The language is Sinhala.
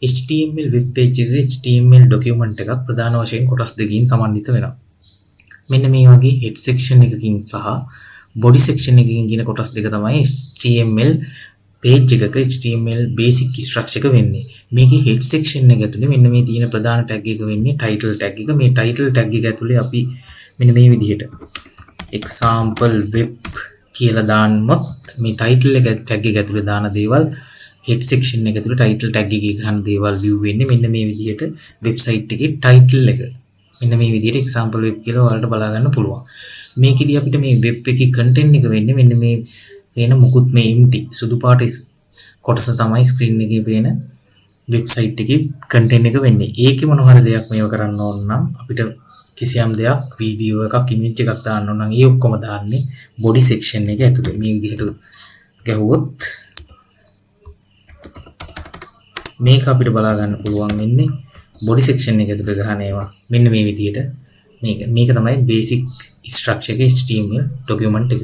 HTML වෙබ් පේජ් එකක HTML ඩොකියුමන්ට් එකක් ප්‍රධාන වශයෙන් කොටස් දෙකකින් සමන්විත වෙනවා. මෙන්න මේ වගේ head section එකකින් සහ body section එකකින් කියන කොටස් දෙක තමයි HTML page එකක HTML basic structure එක වෙන්නේ. මේකේ head section එක ඇතුලේ මෙන්න මේ තියෙන ප්‍රධාන tag එක වෙන්නේ title tag එක. මේ title tag එක ඇතුලේ අපි මෙන්න මේ විදිහට example web කියලා දාන්නොත් මේ title එක tag එක ඇතුලේ දාන දේවල් head section එක ඇතුලේ title tag එකේ ගන්න දේවල් view වෙන්නේ මෙන්න මේ විදිහට website එකේ title එක. මෙන්න මේ විදිහට example web කියලා ඔයාලට බලා ගන්න පුළුවන්. මේකෙදී අපිට මේ web එකේ content එක වෙන්නේ මෙන්න මේ වෙන මුකුත් මේ empty සුදු පාට කොටස තමයි screen එකේ පේන website එකේ content එක වෙන්නේ. ඒකේ මොන හරි දෙයක් මේව කරන්න ඕන නම් අපිට කිසියම් දෙයක් වීඩියෝ එකක් image එකක් දාන්න ඕන නම් ඒ ඔක්කොම දාන්නේ body section එක ඇතුලේ. මේ විදිහට ගැහුවොත් මේක අපිට බලා ගන්න පුළුවන් වෙන්නේ body section එක ඇතුලේ ගහන ඒවා. මෙන්න මේ විදිහට මේක තමයි basic structure එක HTML document එක.